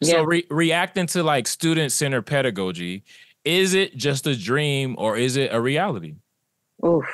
So Yeah. reacting to like student-centered pedagogy, is it just a dream or is it a reality? Oof.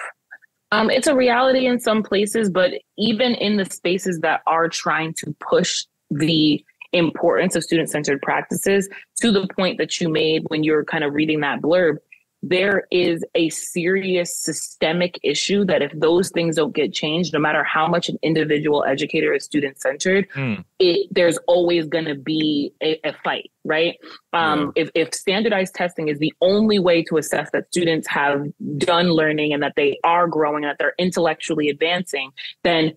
It's a reality in some places, but even in the spaces that are trying to push the importance of student centered practices to the point that you made when you're kind of reading that blurb, there is a serious systemic issue that if those things don't get changed, no matter how much an individual educator is student centered, Mm, there's always going to be a fight, right? yeah. If standardized testing is the only way to assess that students have done learning and that they are growing and that they're intellectually advancing, then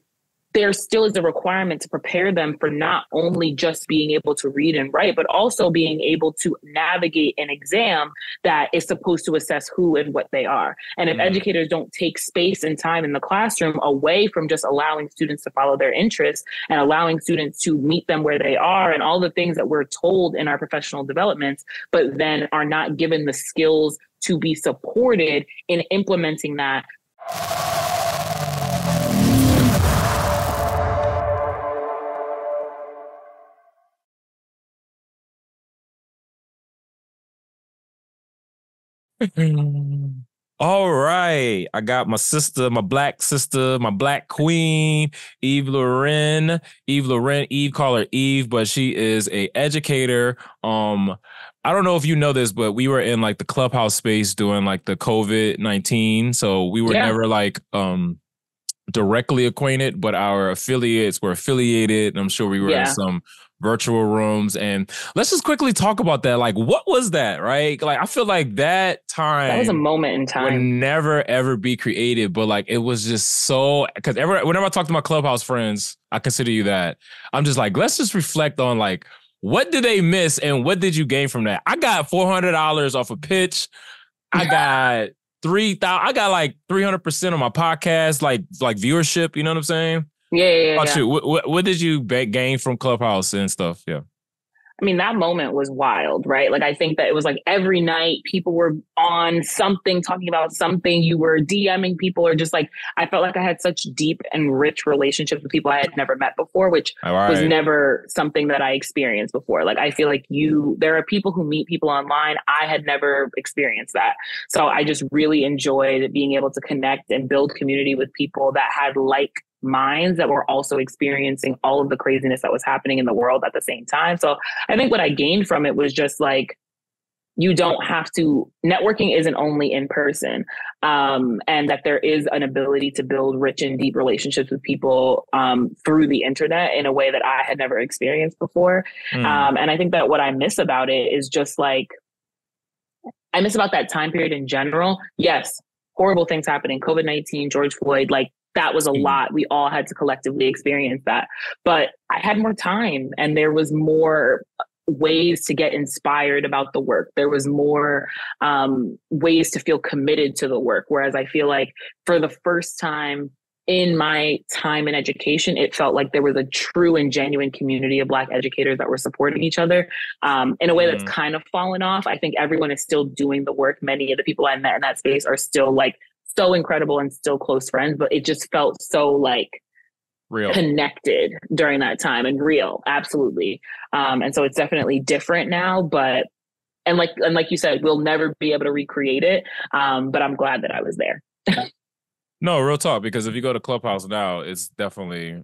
there still is a requirement to prepare them for not only just being able to read and write, but also being able to navigate an exam that is supposed to assess who and what they are. And if Mm, educators don't take space and time in the classroom away from just allowing students to follow their interests and allowing students to meet them where they are and all the things that we're told in our professional developments, but then are not given the skills to be supported in implementing that. All right. I got my sister, my black queen, Evalaurene. Evalaurene, Eve, call her Eve, but she is a educator. I don't know if you know this, but we were in like the clubhouse space doing like the COVID-19. So we were Yeah. never like directly acquainted, but our affiliates were affiliated. And I'm sure we were in Yeah. some virtual rooms. And let's just quickly talk about that. Like, what was that, right? Like, I feel like that That was a time moment in would time. never ever be created, but like it was just so because whenever I talk to my clubhouse friends, I consider you that. I'm just like, let's just reflect on like what did they miss and what did you gain from that? I got $400 off a pitch. I got 3,000. I got like 300% on my podcast, like viewership. You know what I'm saying? Yeah, yeah, About yeah. you, what did you gain from Clubhouse and stuff? Yeah. I mean, that moment was wild, right? Like, I think that it was like every night people were on something, talking about something. You were DMing people, or just like, I felt like I had such deep and rich relationships with people I had never met before, which All was right. never something that I experienced before. Like, I feel like there are people who meet people online. I had never experienced that. So I just really enjoyed being able to connect and build community with people that had like minds that were also experiencing all of the craziness that was happening in the world at the same time. So I think what I gained from it was just like, you don't have to, networking isn't only in person, and that there is an ability to build rich and deep relationships with people through the internet in a way that I had never experienced before. Mm, And I think that what I miss about it is just like, I miss about that time period in general. Yes, horrible things happening, COVID-19, George Floyd, like that was a mm, lot. We all had to collectively experience that. But I had more time and there was more ways to get inspired about the work. There was more ways to feel committed to the work. Whereas I feel like for the first time in my time in education, it felt like there was a true and genuine community of Black educators that were supporting each other in a way that's mm. kind of fallen off. I think everyone is still doing the work. Many of the people I met in that space are still like so incredible and still close friends, but it just felt so like Real. connected during that time and real. Absolutely. And so it's definitely different now, but and like you said, we'll never be able to recreate it. But I'm glad that I was there. No, real talk, because if you go to Clubhouse now, it's definitely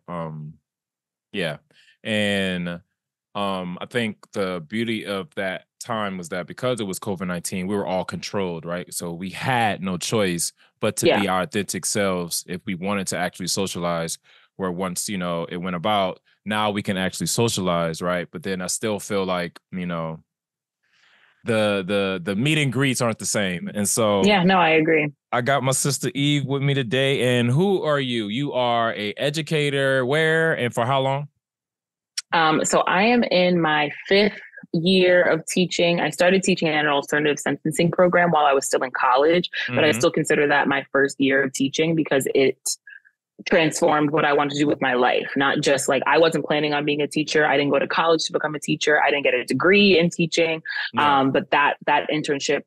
yeah. And I think the beauty of that time was that because it was COVID-19, we were all controlled, right? So we had no choice but to Yeah. be our authentic selves if we wanted to actually socialize. Where once, it went about, now we can actually socialize, right? But then I still feel like, the meet and greets aren't the same. And so Yeah, no, I agree. I got my sister Eve with me today. And who are you? You are a educator. Where and for how long? So I am in my fifth year of teaching. I started teaching in an alternative sentencing program while I was still in college, but I Mm-hmm. still consider that my first year of teaching because it transformed what I wanted to do with my life. Not just like I wasn't planning on being a teacher. I didn't go to college to become a teacher. I didn't get a degree in teaching. Yeah. But that internship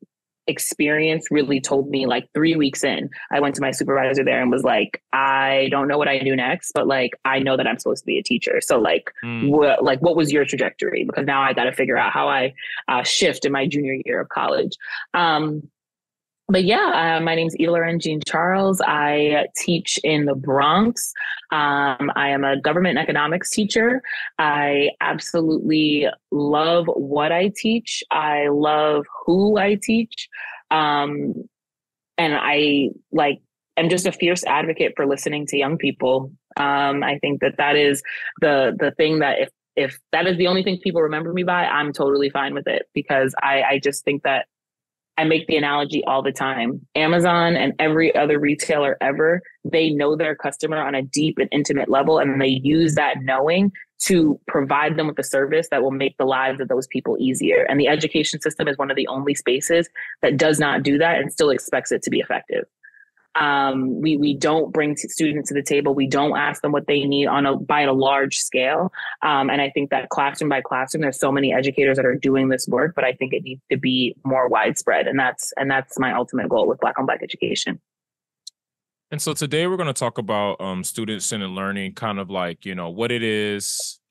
experience really told me like 3 weeks in, I went to my supervisor there and was like, I don't know what I do next, but like, I know that I'm supposed to be a teacher. So like, what was your trajectory? Because now I got to figure out how I shift in my junior year of college. But yeah, my name's Evalaurene Jean Charles. I teach in the Bronx. I am a government and economics teacher. I absolutely love what I teach. I love who I teach. And I am just a fierce advocate for listening to young people. I think that is the thing that if that is the only thing people remember me by, I'm totally fine with it, because I just think that I make the analogy all the time. Amazon and every other retailer ever, they know their customer on a deep and intimate level, and they use that knowing to provide them with a service that will make the lives of those people easier. And the education system is one of the only spaces that does not do that and still expects it to be effective. We don't bring students to the table. We don't ask them what they need by a large scale. And I think that classroom by classroom, there's so many educators that are doing this work, but I think it needs to be more widespread. And that's my ultimate goal with Black on Black education. And so today we're going to talk about student-centered learning, kind of like, what it is,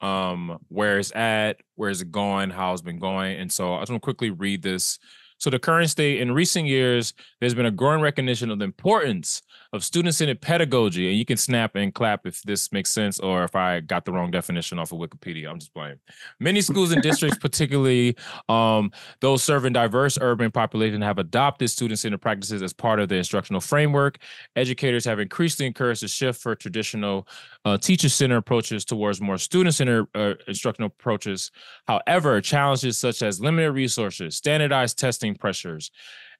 where it's at, where is it going, how it's been going. And so I just want to quickly read this. So the current state, in recent years, there's been a growing recognition of the importance of student-centered pedagogy. And you can snap and clap if this makes sense, or if I got the wrong definition off of Wikipedia. I'm just playing. Many schools and districts, particularly those serving diverse urban populations, have adopted student-centered practices as part of the instructional framework. Educators have increasingly encouraged the shift for traditional teacher-centered approaches towards more student-centered instructional approaches. However, challenges such as limited resources, standardized testing pressures,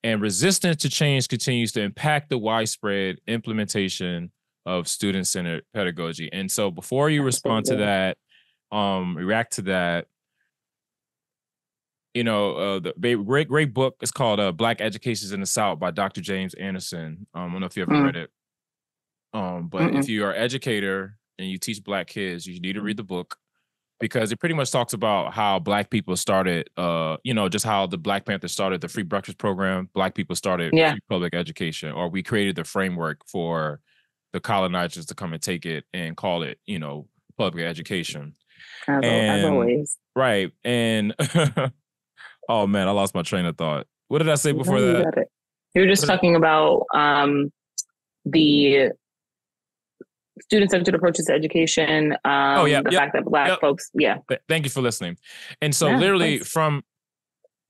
and resistance to change continues to impact the widespread implementation of student-centered pedagogy. And so before you respond to that, react to that, the great book is called Black Education in the South by Dr. James Anderson. I don't know if you ever read it. But if you are an educator and you teach Black kids, you need to read the book, because it pretty much talks about how Black people started, just how the Black Panthers started the free breakfast program. Black people started free public education, or we created the framework for the colonizers to come and take it and call it, public education. As always. Right. And oh man, I lost my train of thought. What did I say before that? You were just talking about the student-centered approaches to education. The fact that Black folks, Thank you for listening. And so literally from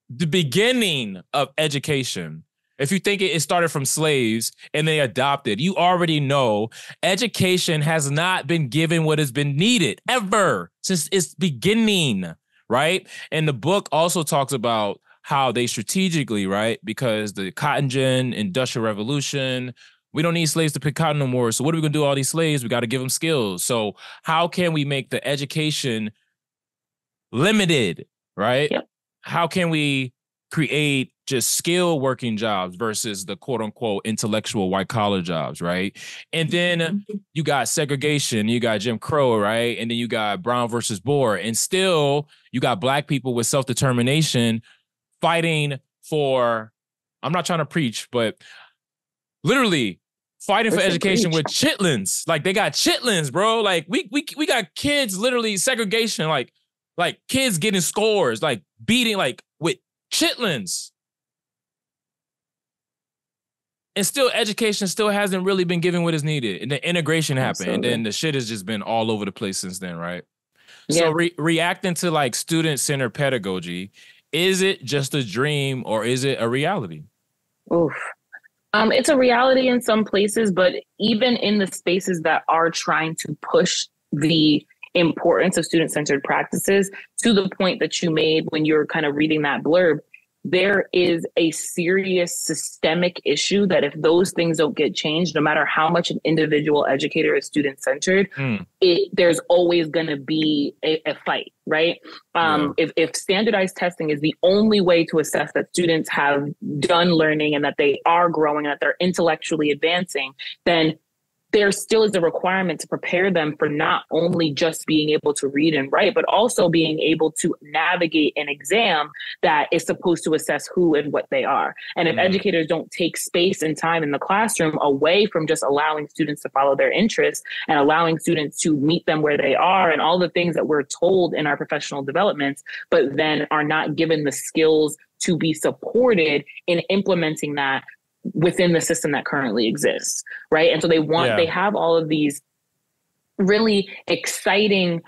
the beginning of education, if you think it started from slaves and they adopted, you already know education has not been given what has been needed ever since its beginning, right? And the book also talks about how they strategically, right? Because the cotton gin, industrial revolution, we don't need slaves to pick cotton no more. So what are we going to do with all these slaves? We got to give them skills. So how can we make the education limited, right? Yep. How can we create just skill working jobs versus the quote unquote intellectual white collar jobs, right? And then you got segregation, you got Jim Crow, right? And then you got Brown versus Boer. And still you got Black people with self-determination fighting for, I'm not trying to preach, but literally fighting for education with chitlins. Like they got chitlins, bro. Like we got kids literally segregation, like kids getting scores, like beating, like with chitlins. And still education still hasn't really been given what is needed. And the integration happened. Absolutely. And then the shit has just been all over the place since then, right? Yeah. So reacting to like student-centered pedagogy, is it just a dream or is it a reality? Oof. It's a reality in some places, but even in the spaces that are trying to push the importance of student-centered practices to the point that you made when you're kind of reading that blurb, there is a serious systemic issue that if those things don't get changed, no matter how much an individual educator is student-centered, there's always going to be a fight, right? If standardized testing is the only way to assess that students have done learning and that they are growing and that they're intellectually advancing, then there still is a requirement to prepare them for not only just being able to read and write, but also being able to navigate an exam that is supposed to assess who and what they are. And if educators don't take space and time in the classroom away from just allowing students to follow their interests and allowing students to meet them where they are and all the things that we're told in our professional developments, but then are not given the skills to be supported in implementing that within the system that currently exists, right? And so they have all of these really exciting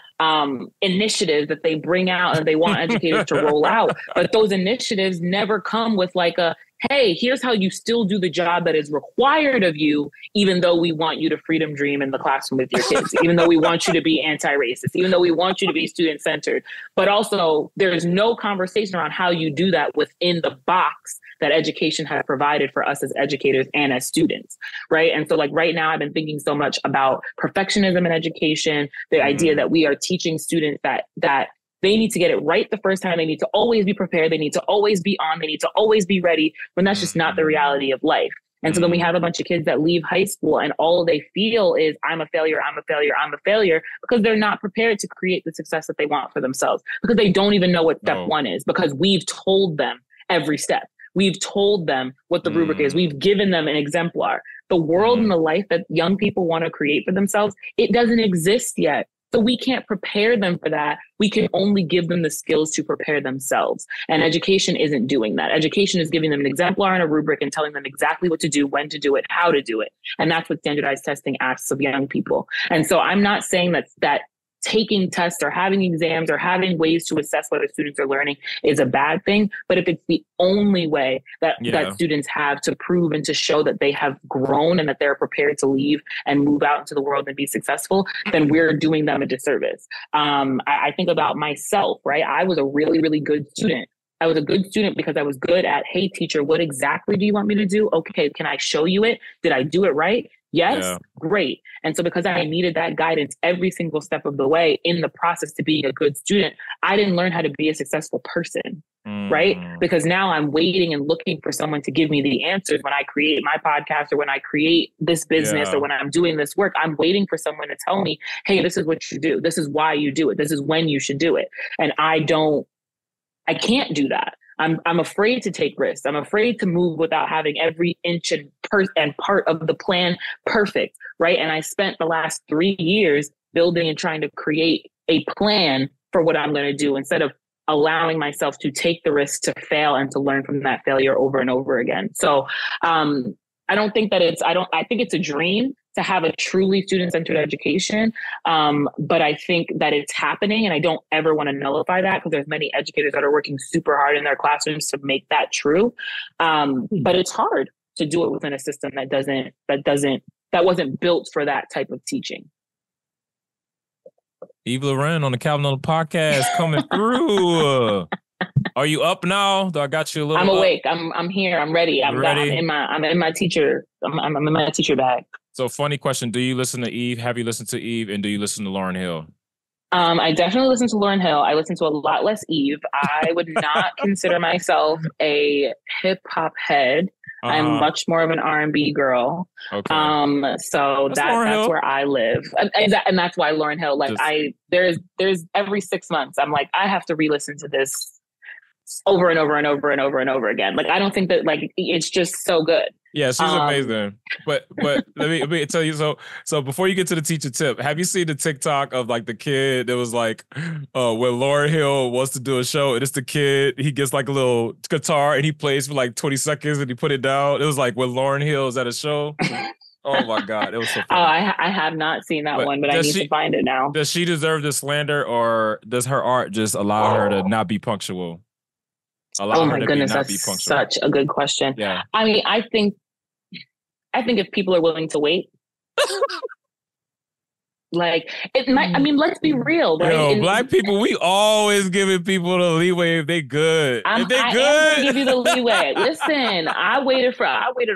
initiatives that they bring out and they want educators to roll out. But those initiatives never come with like a, hey, here's how you still do the job that is required of you, even though we want you to freedom dream in the classroom with your kids, even though we want you to be anti-racist, even though we want you to be student-centered. But also there's no conversation around how you do that within the box that education has provided for us as educators and as students, right? And so like right now, I've been thinking so much about perfectionism in education, the idea that we are teaching students that they need to get it right the first time. They need to always be prepared. They need to always be on. They need to always be ready, when that's just not the reality of life. And so then we have a bunch of kids that leave high school and all they feel is I'm a failure, I'm a failure, I'm a failure, because they're not prepared to create the success that they want for themselves, because they don't even know what step one is, because we've told them every step. We've told them what the rubric is. We've given them an exemplar. The world and the life that young people want to create for themselves, it doesn't exist yet. So we can't prepare them for that. We can only give them the skills to prepare themselves. And education isn't doing that. Education is giving them an exemplar and a rubric and telling them exactly what to do, when to do it, how to do it. And that's what standardized testing asks of young people. And so I'm not saying that taking tests or having exams or having ways to assess whether students are learning is a bad thing. But if it's the only way that students have to prove and to show that they have grown and that they're prepared to leave and move out into the world and be successful, then we're doing them a disservice. I think about myself, right? I was a really, really good student. I was a good student because I was good at, hey, teacher, what exactly do you want me to do? Okay, can I show you it? Did I do it right? Yes, great. And so because I needed that guidance every single step of the way in the process to being a good student, I didn't learn how to be a successful person, right? Because now I'm waiting and looking for someone to give me the answers when I create my podcast or when I create this business or when I'm doing this work. I'm waiting for someone to tell me, hey, this is what you do. This is why you do it. This is when you should do it. And I can't do that. I'm afraid to take risks. I'm afraid to move without having every inch and part of the plan perfect, right? And I spent the last 3 years building and trying to create a plan for what I'm going to do instead of allowing myself to take the risk to fail and to learn from that failure over and over again. So I don't think that I think it's a dream to have a truly student-centered education. But I think that it's happening, and I don't ever want to nullify that, because there's many educators that are working super hard in their classrooms to make that true. But it's hard to do it within a system that wasn't built for that type of teaching. Evalaurene on the Calvin on the podcast coming through. Are you up now? Do I got you a little? I'm awake. I'm here. I'm ready. I'm in my teacher. I'm in my teacher bag. So, funny question: do you listen to Eve? Have you listened to Eve? And do you listen to Lauryn Hill? I definitely listen to Lauryn Hill. I listen to a lot less Eve. I would not consider myself a hip hop head. I'm much more of an R&B girl. Okay. So that's where I live, and that's why Lauryn Hill. Like there's every 6 months, I'm like, I have to re-listen to this over and over and over and over and over again. Like I don't think that it's just so good. Yeah, she's amazing. But let me tell you, so before you get to the teacher tip, have you seen the TikTok of like the kid that was like, when Lauryn Hill wants to do a show and it's the kid, he gets like a little guitar and he plays for like 20 seconds and he put it down. It was like when Lauryn Hill is at a show. Oh my God, it was so funny. Oh, I have not seen that one, but I need to find it now. Does she deserve the slander, or does her art just allow her to not be punctual? Oh my goodness, that's such a good question. Yeah. I mean, I think if people are willing to wait, like it might. I mean, let's be real, right? Yo, Black people, we always giving people the leeway if they good. If they good, am gonna give you the leeway. Listen, I waited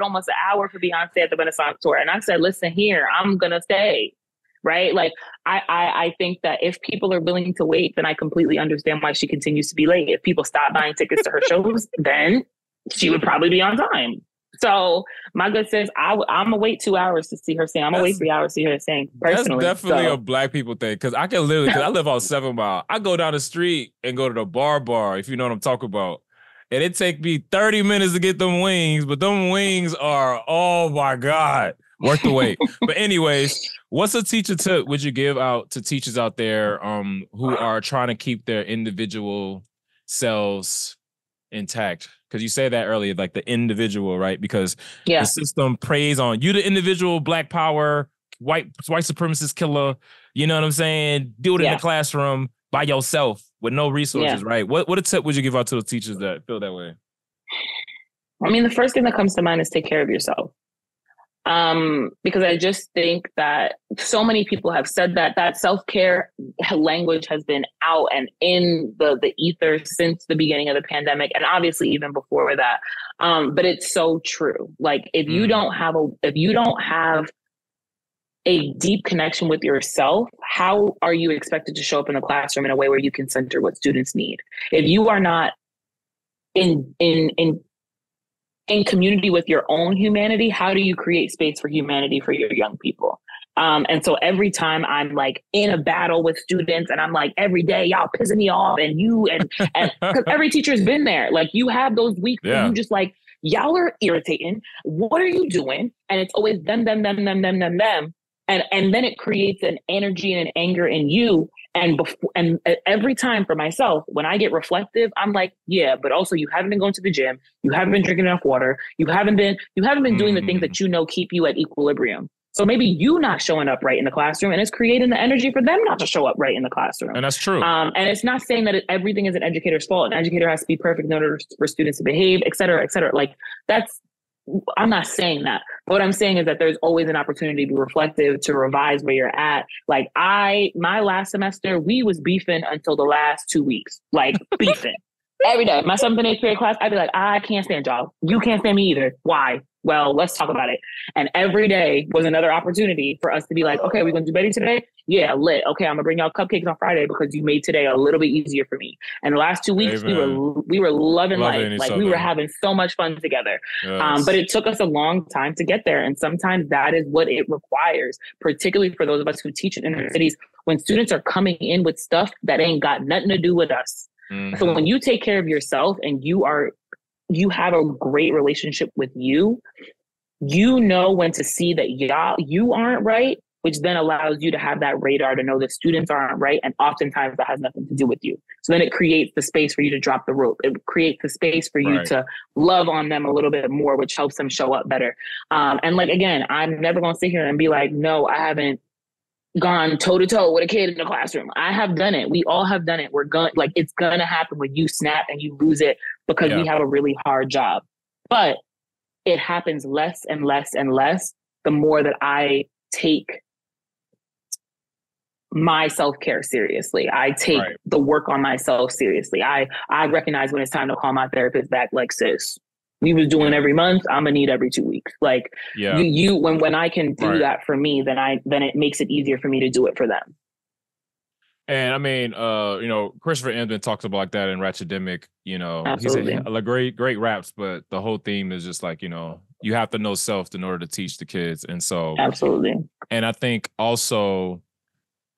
almost an hour for Beyonce at the Renaissance tour, and I said, "Listen, here, I'm gonna stay." Right? Like I think that if people are willing to wait, then I completely understand why she continues to be late. If people stop buying tickets to her shows, then she would probably be on time. So my good sis, I'm gonna wait 2 hours to see her sing. I'm gonna wait 3 hours to see her sing That's personally. definitely So a black people thing. Cause I can literally, cause I live on 7 Mile. I go down the street and go to the bar, if you know what I'm talking about. And it take me 30 minutes to get them wings, but them wings are, oh my God, worth the wait. But anyways, what's a teacher tip would you give out to teachers out there who are trying to keep their individual selves intact? Because you said that earlier, like the individual, right? Because the system preys on you, the individual, black power, white supremacist killer. You know what I'm saying? Do it in the classroom by yourself with no resources, right? What a tip would you give out to the teachers that feel that way? I mean, the first thing that comes to mind is take care of yourself. Because I just think that so many people have said that self-care language has been out and in the ether since the beginning of the pandemic, and obviously even before that. But it's so true. Like if you don't have a deep connection with yourself, how are you expected to show up in the classroom in a way where you can center what students need? If you are not in community with your own humanity, how do you create space for humanity for your young people? And so every time I'm like in a battle with students and I'm like, every day y'all pissing me off and because every teacher's been there. Like you have those weeks where you just like, y'all are irritating. What are you doing? And it's always them. And then it creates an energy and an anger in you. And every time for myself, when I get reflective, I'm like, yeah, but also you haven't been going to the gym. You haven't been drinking enough water. You haven't been doing the things that you know keep you at equilibrium. So maybe you not showing up right in the classroom, and it's creating the energy for them not to show up right in the classroom. And that's true. And it's not saying that everything is an educator's fault. An educator has to be perfect in order for students to behave, et cetera, et cetera. Like I'm not saying that. But what I'm saying is that there's always an opportunity to be reflective, to revise where you're at. Like my last semester, we was beefing until the last 2 weeks, like beefing every day. My 7th and 8th period class, I'd be like, I can't stand y'all. You can't stand me either. Why? Well, let's talk about it. And every day was another opportunity for us to be like, okay, we're going to do better today. Yeah, lit. Okay, I'm gonna bring y'all cupcakes on Friday because you made today a little bit easier for me. And the last 2 weeks, we were loving life. Like we were having so much fun together. Yes. But it took us a long time to get there. And sometimes that is what it requires, particularly for those of us who teach in inner cities, when students are coming in with stuff that ain't got nothing to do with us. Mm-hmm. So when you take care of yourself and you have a great relationship with you know when to see that you aren't right, which then allows you to have that radar to know that students aren't right. And oftentimes that has nothing to do with you. So then it creates the space for you to drop the rope. It creates the space for you to love on them a little bit more, which helps them show up better. And like, again, I'm never going to sit here and be like, no, I haven't gone toe to toe with a kid in the classroom. I have done it. We all have done it. It's going to happen when you snap and you lose it because we have a really hard job. But it happens less and less and less the more that I take my self-care seriously. I take the work on myself seriously. I recognize when it's time to call my therapist back, like, sis, we was doing every month, I'm gonna need every 2 weeks. Like when I can do that for me, then it makes it easier for me to do it for them. And I mean, Christopher Emdin talks about like that in Ratchetdemic, Absolutely. He's like great raps, but the whole theme is just like, you have to know self in order to teach the kids. And so, absolutely. And I think also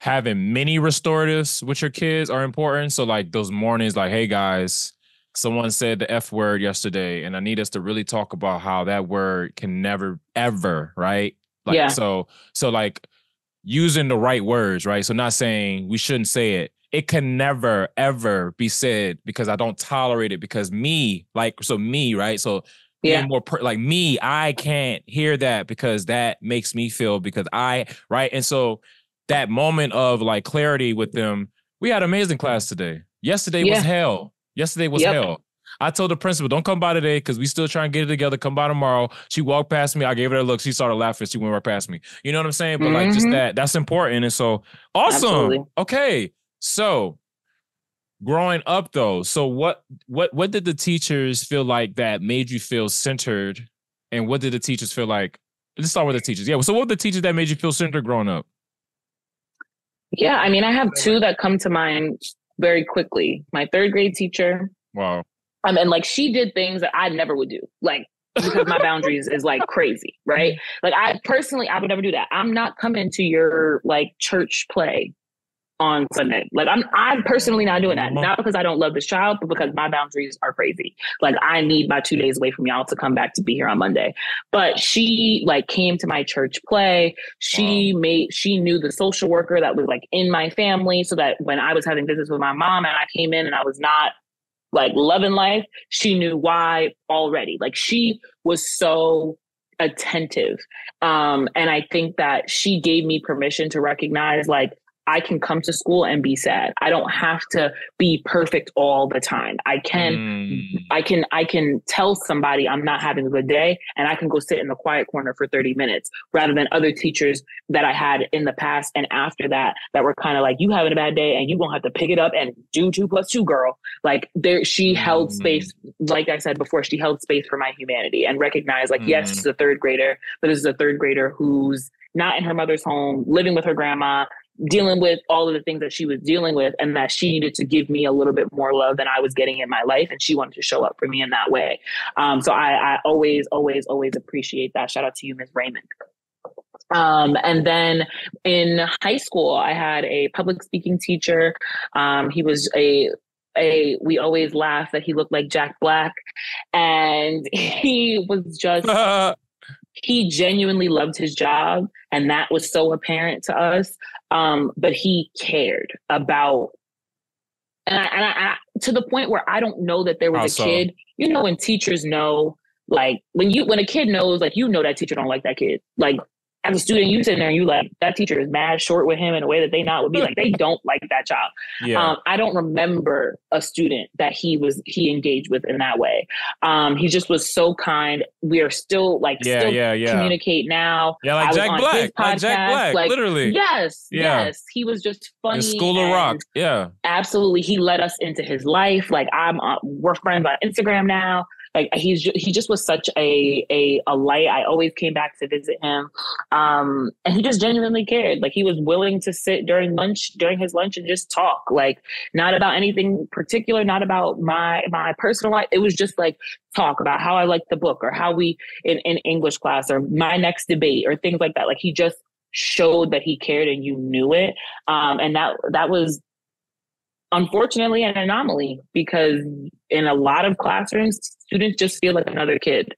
having mini restoratives with your kids are important. So like those mornings, like, hey guys, someone said the F word yesterday, and I need us to really talk about how that word can never, ever, right? Like, so like, using the right words, right? So not saying we shouldn't say it. It can never, ever be said because I don't tolerate it because me, right? So more like me, I can't hear that because that makes me feel because right? And so that moment of like clarity with them, we had an amazing class today. Yesterday was hell. Yesterday was hell. I told the principal, don't come by today because we still trying to get it together. Come by tomorrow. She walked past me. I gave her a look. She started laughing. She went right past me. You know what I'm saying? But like just that's important. And so awesome. Absolutely. Okay. So growing up though, so what did the teachers feel like that made you feel centered? And what did the teachers feel like? Let's start with the teachers. Yeah. So what were the teachers that made you feel centered growing up? Yeah. I mean, I have two that come to mind very quickly. My 3rd grade teacher. Wow. And like she did things that I never would do. Like because my boundaries is like crazy, right? Like I would never do that. I'm not coming to your like church play on Sunday. Like I'm personally not doing that. Not because I don't love this child, but because my boundaries are crazy. Like I need my 2 days away from y'all to come back to be here on Monday. But she like came to my church play. She knew the social worker that was like in my family, so that when I was having visits with my mom and I came in and I was not like loving life, she knew why already. Like she was so attentive. And I think that she gave me permission to recognize like, I can come to school and be sad. I don't have to be perfect all the time. I can tell somebody I'm not having a good day, and I can go sit in the quiet corner for 30 minutes rather than other teachers that I had in the past and after that were kind of like, you having a bad day and you gonna have to pick it up and do 2 + 2, girl. Like she held space. Like I said before, she held space for my humanity and recognized like, yes, this is a 3rd grader, but this is a 3rd grader who's not in her mother's home, living with her grandma, dealing with all of the things that she was dealing with, and that she needed to give me a little bit more love than I was getting in my life. And she wanted to show up for me in that way. So I always appreciate that. Shout out to you, Ms. Raymond. And then in high school, I had a public speaking teacher. He was we always laugh that he looked like Jack Black, and he was just, he genuinely loved his job. And that was so apparent to us. But he cared about, and I to the point where I don't know that there was a kid, you know, when teachers know, like when a kid knows, like, you know, that teacher don't like that kid. Like as a student, you sitting there and you like, that teacher is mad short with him in a way that they not would be like, they don't like that child. Yeah. I don't remember a student that he engaged with in that way. He just was so kind. We are still like, communicate now. Yeah. Like Jack Black, like, literally. Yes. He was just funny. In School of Rock. Yeah. Absolutely. He let us into his life. Like we're friends on Instagram now. Like he just was such a light. I always came back to visit him. And he just genuinely cared. Like he was willing to sit during his lunch and just talk, like not about anything particular, not about my personal life. It was just like talk about how I liked the book or how we in English class or my next debate or things like that. Like he just showed that he cared and you knew it. And that was unfortunately an anomaly, because in a lot of classrooms, students just feel like another kid.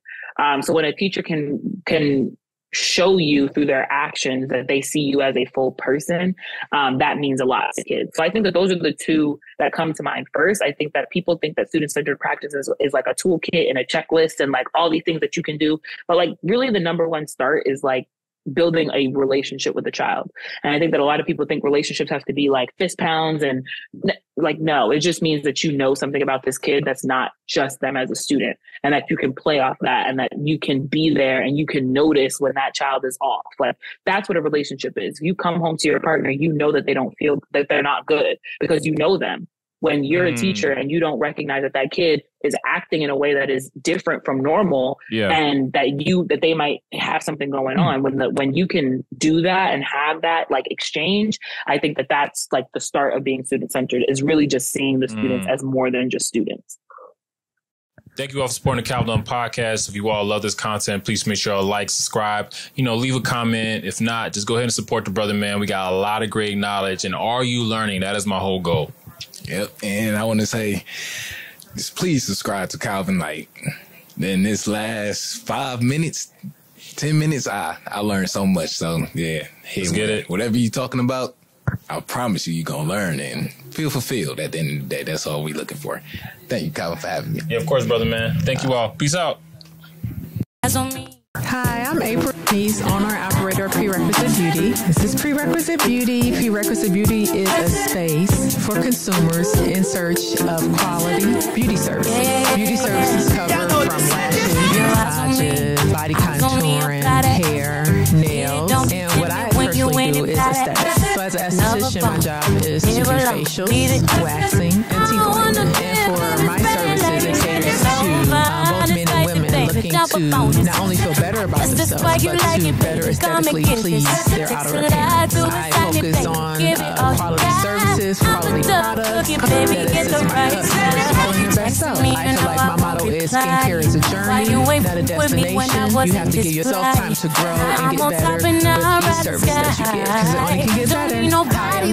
So when a teacher can show you through their actions that they see you as a full person, that means a lot to kids. So I think that those are the 2 that come to mind first. I think that people think that student-centered practice is like a toolkit and a checklist and like all these things that you can do. But like really the number one start is like building a relationship with a child. And I think that a lot of people think relationships have to be like fist pounds, and like, no, it just means that you know something about this kid that's not just them as a student, and that you can play off that, and that you can be there and you can notice when that child is off. Like that's what a relationship is. If you come home to your partner, you know that they don't feel that they're not good because you know them. When you're a teacher and you don't recognize that kid is acting in a way that is different from normal, and that they might have something going on, when you can do that and have that like exchange, I think that that's like the start of being student-centered, is really just seeing the students as more than just students. Thank you all for supporting the Calvin Podcast. If you all love this content, please make sure you like, subscribe, leave a comment. If not, just go ahead and support the brother, man. We got a lot of great knowledge. And are you learning? That is my whole goal. Yep. And I want to say, just please subscribe to Calvin. Like in this last 5 minutes, 10 minutes, I learned so much. So yeah, let's get it. Whatever you're talking about, I promise you're going to learn and feel fulfilled at the end of the day. That's all we're looking for. Thank you, Calvin, for having me. Yeah, of course, brother, man. Thank you all. Peace out. Hi, I'm April. He's owner-operator of Prerequisite Beauty. This is Prerequisite Beauty. Prerequisite Beauty is a space for consumers in search of quality beauty services. Beauty services cover from lashes, massages, body contouring, hair, nails, and what I personally do is aesthetics. So as an esthetician, my job is to do facials, waxing, and teeth whitening. And for my services, it caters to both men and women looking to not only feel better about themselves, but to better aesthetically please their outer appearance. I focus on quality services, quality products that assist my customers in their best self. I feel like my motto is that skincare is a journey, not a destination. You have to give yourself time to grow and get better with each service that you get, because it only can get better. Hi, I'm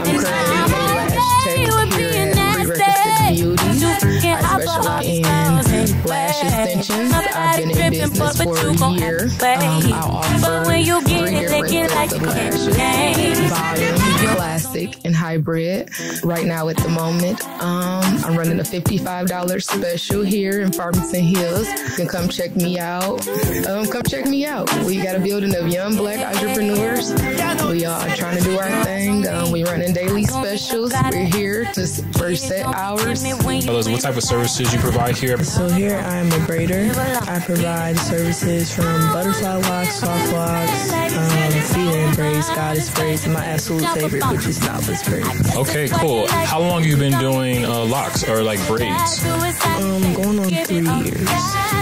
Susie. I'm currently a lash tech here at Prerequisite Beauty. I specialize in lash extensions. I've been in business for a year. I'll offer 3 different sets of lashes: volume, classic, and hybrid. Right now at the moment, I'm running a $55 special here in Farmington Hills. You can come check me out. Come check me out. We got a building of young Black entrepreneurs. We are trying to do our thing. We running daily specials. We're here for set hours. What type of services you provide here? So here I am a braider. I provide services from butterfly locks, soft locks, feeder braids, goddess braids, and my absolute favorite, which is novice braids. Okay, cool. How long you been doing locks or like braids? Going on 3 years.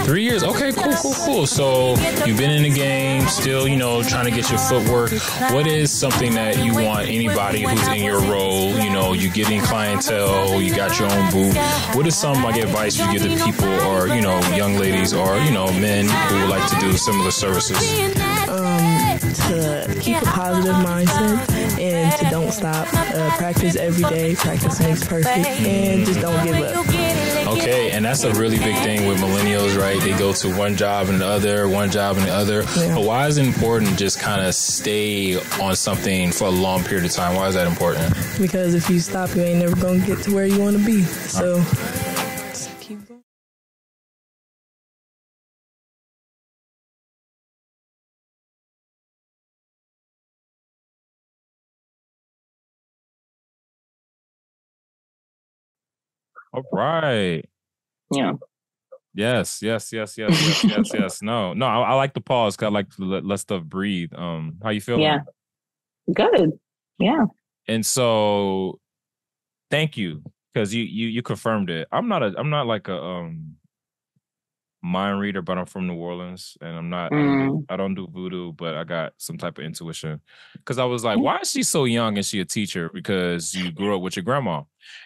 3 years? Okay, cool. So you've been in the game, still, trying to get your footwork. What is something that you want anybody who's in your role, you getting clientele, you got your own booth. What is some advice you give to people or, young ladies or, men who would like to do similar services? To keep a positive mindset and to don't stop. Practice every day. Practice makes perfect. And just don't give up. Okay, and that's a really big thing with millennials, right? They go to one job and the other, one job and the other. Yeah. But why is it important to just kind of stay on something for a long period of time? Why is that important? Because if you stop, you ain't never going to get to where you want to be. So just keep going. All right. Yeah. Yes. No, I like the pause because I like to let stuff breathe. How you feeling? Yeah. Good. Yeah. And so, thank you, because you confirmed it. I'm not like a mind reader, but I'm from New Orleans, and I'm not. I don't do voodoo, but I got some type of intuition. Because I was like, why is she so young and she a teacher? Because you grew up with your grandma,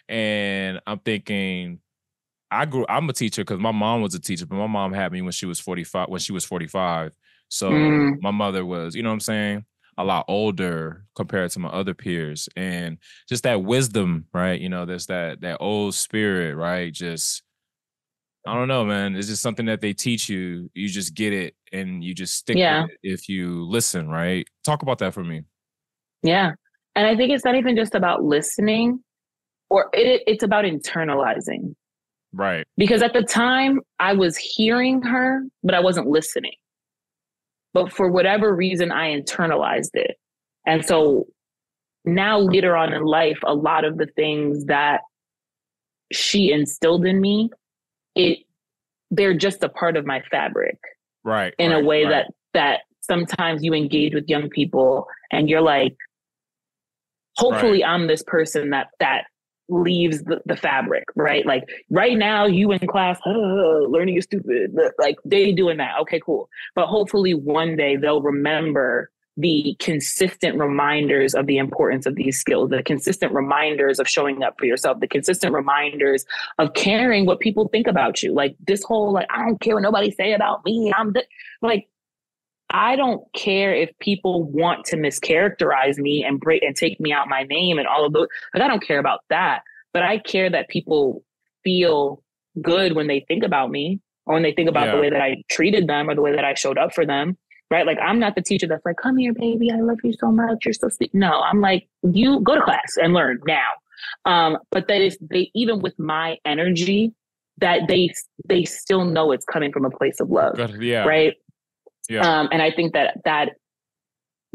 and I'm thinking, I'm a teacher because my mom was a teacher, but my mom had me when she was 45. So my mother was, you know what I'm saying, a lot older compared to my other peers, and just that wisdom, right? There's that old spirit, right? Just, I don't know, man. It's just something that they teach you. You just get it, and you just stick with it if you listen, right? Talk about that for me. Yeah, and I think it's not even just about listening, or it's about internalizing. Right. Because at the time I was hearing her, but I wasn't listening. But for whatever reason, I internalized it. And so now later on in life, a lot of the things that she instilled in me, they're just a part of my fabric. Right. In a way that sometimes you engage with young people and you're like, hopefully I'm this person that leaves the fabric, right? Like right now you in class, learning is stupid. Like they doing that. Okay, cool. But hopefully one day they'll remember the consistent reminders of the importance of these skills, the consistent reminders of showing up for yourself, the consistent reminders of caring what people think about you. Like this whole, like, I don't care what nobody say about me. I don't care if people want to mischaracterize me and take me out my name and all of those. Like, I don't care about that, but I care that people feel good when they think about me or when they think about the way that I treated them or the way that I showed up for them, right? Like, I'm not the teacher that's like, come here, baby, I love you so much, you're so sweet. No, I'm like, you go to class and learn now. But that is, even with my energy, that they still know it's coming from a place of love, right? Yeah. And I think that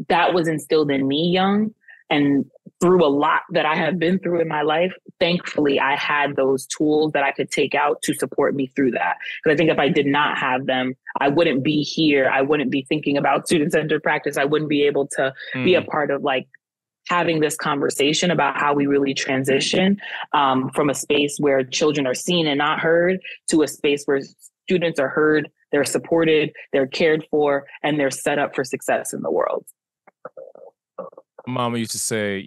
was instilled in me young, and through a lot that I have been through in my life. Thankfully, I had those tools that I could take out to support me through that. Because I think if I did not have them, I wouldn't be here. I wouldn't be thinking about student-centered practice. I wouldn't be able to be a part of like having this conversation about how we really transition from a space where children are seen and not heard to a space where students are heard, they're supported, they're cared for, and they're set up for success in the world. Mama used to say,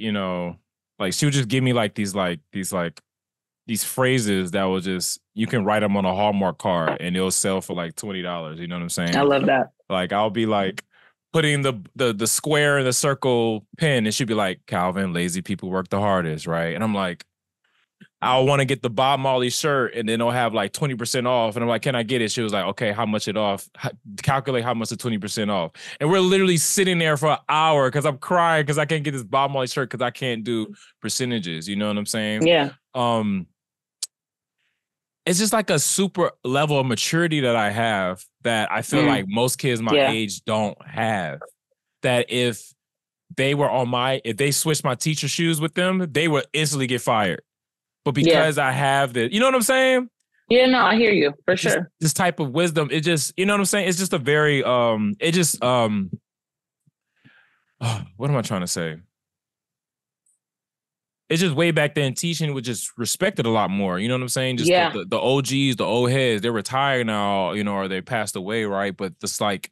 like she would just give me like these phrases that would just you can write them on a Hallmark card and it'll sell for like $20. You know what I'm saying? I love that. Like I'll be like putting the square in the circle pen. It should be like, Calvin, lazy people work the hardest, right? And I'm like, I want to get the Bob Marley shirt, and then they'll have like 20% off. And I'm like, can I get it? She was like, okay, how much it off? Calculate how much the 20% off. And we're literally sitting there for an hour because I'm crying because I can't get this Bob Marley shirt because I can't do percentages. You know what I'm saying? Yeah. It's just like a super level of maturity that I have that I feel like most kids my age don't have. That if they switched my teacher shoes with them, they would instantly get fired. But because I have you know what I'm saying? Yeah, no, I hear you for sure. This type of wisdom, it just, you know what I'm saying? It's just a very, what am I trying to say? It's just way back then, teaching was just respected a lot more. You know what I'm saying? Just the OGs, the old heads, they're retired now, you know, or they passed away, right? But just like,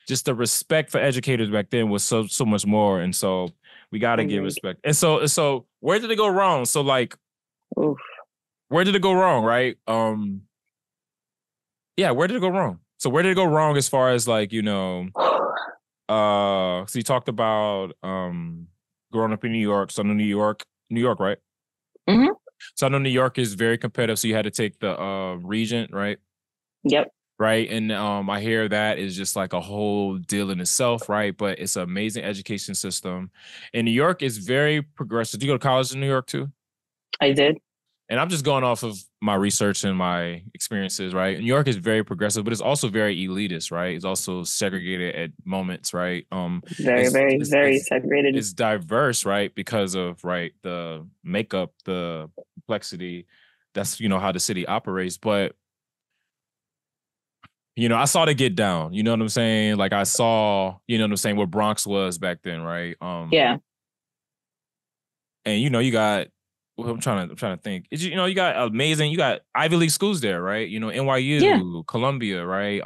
just the respect for educators back then was so much more. And so we got to give respect. And so where did it go wrong? So like, where did it go wrong, right? Where did it go wrong? So where did it go wrong as far as like, you know, so you talked about growing up in New York. So I know New York, right? Mm-hmm. So I know New York is very competitive. So you had to take the Regent, right? Yep. Right. And I hear that is just like a whole deal in itself, right? But it's an amazing education system. And New York is very progressive. Did you go to college in New York too? I did. And I'm just going off of my research and my experiences, right? New York is very progressive, but it's also very elitist, right? It's also segregated at moments, right? Very segregated. It's diverse, right? Because of, right, the makeup, the complexity. That's, you know, how the city operates. But, you know, I saw the get down. You know what I'm saying? Like I saw, you know what I'm saying, what Bronx was back then, right? Yeah. And, you know, you got, well, I'm trying to think. You know, you got Ivy League schools there, right? You know, NYU, Columbia, right?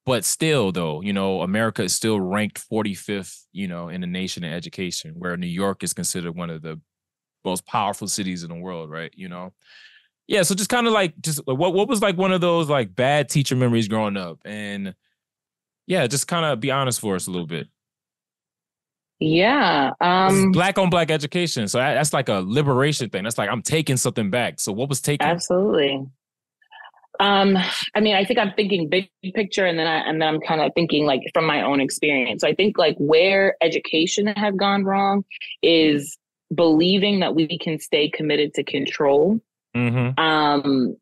But still, though, you know, America is still ranked 45th, you know, in the nation in education, where New York is considered one of the most powerful cities in the world, right? You know, yeah. So just kind of like, what was like one of those like bad teacher memories growing up, and just kind of be honest for us a little bit. Yeah. Black on black education. So that's like a liberation thing. That's like, I'm taking something back. So what was taken? Absolutely. I mean, I think I'm thinking big picture, and then I'm kind of thinking like from my own experience. So I think like where education has gone wrong is believing that we can stay committed to control. Mm-hmm.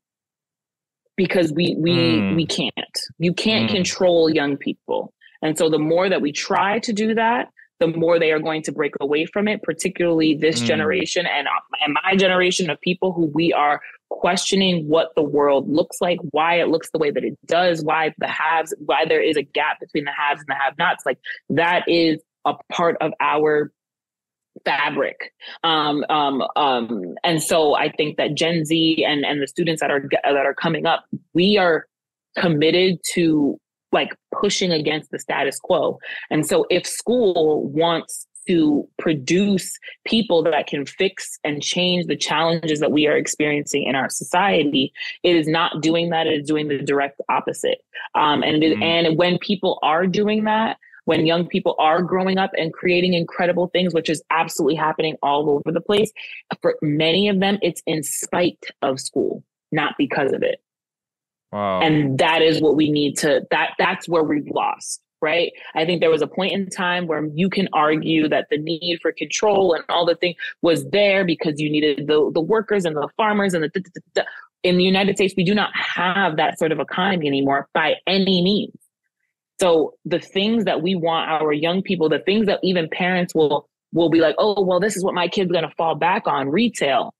Because we can't. You can't control young people. And so the more that we try to do that, the more they are going to break away from it, particularly this generation and my generation of people who we are questioning what the world looks like, why it looks the way that it does, why there is a gap between the haves and the have-nots. Like that is a part of our fabric. And so I think that Gen Z and the students that are coming up, we are committed to like pushing against the status quo. And so if school wants to produce people that can fix and change the challenges that we are experiencing in our society, it is not doing that. It is doing the direct opposite. And when people are doing that, when young people are growing up and creating incredible things, which is absolutely happening all over the place, for many of them, it's in spite of school, not because of it. Wow. And that is what we need that's where we've lost, right? I think there was a point in time where you can argue that the need for control and all the things was there because you needed the workers and the farmers and in the United States, we do not have that sort of economy anymore by any means. So the things that we want our young people, the things that even parents will be like, oh, well, this is what my kid's going to fall back on, retail.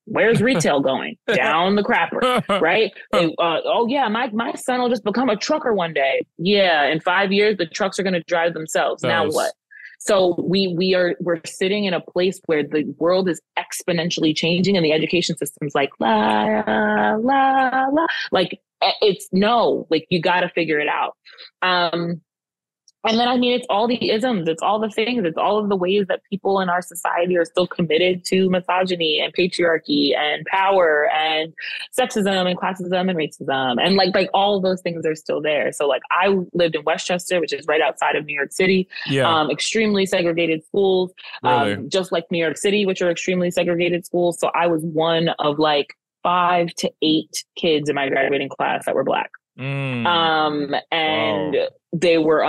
Where's retail going? Down the crapper, right? Oh yeah, my son will just become a trucker one day. Yeah, in 5 years, the trucks are going to drive themselves. Now what? So we're sitting in a place where the world is exponentially changing, and the education system's like la la la. Like it's no, like you got to figure it out. And then, I mean, it's all the isms, it's all the things, it's all of the ways that people in our society are still committed to misogyny and patriarchy and power and sexism and classism and racism. And like all of those things are still there. So like I lived in Westchester, which is right outside of New York City, extremely segregated schools, Really? just like New York City, which are extremely segregated schools. So I was one of like 5 to 8 kids in my graduating class that were Black. And Wow. they were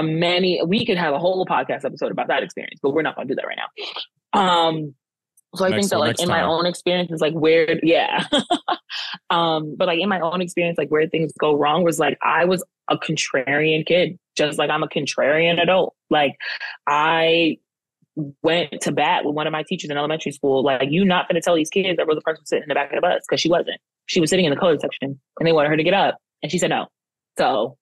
we could have a whole podcast episode about that experience, but we're not going to do that right now. So I think that like in my own experience is like where, but like in my own experience, like where things go wrong was like, I was a contrarian kid, just like I'm a contrarian adult. Like I went to bat with one of my teachers in elementary school. Like, you not going to tell these kids that was the person sitting in the back of the bus, because she wasn't. She was sitting in the colored section and they wanted her to get up and she said no. So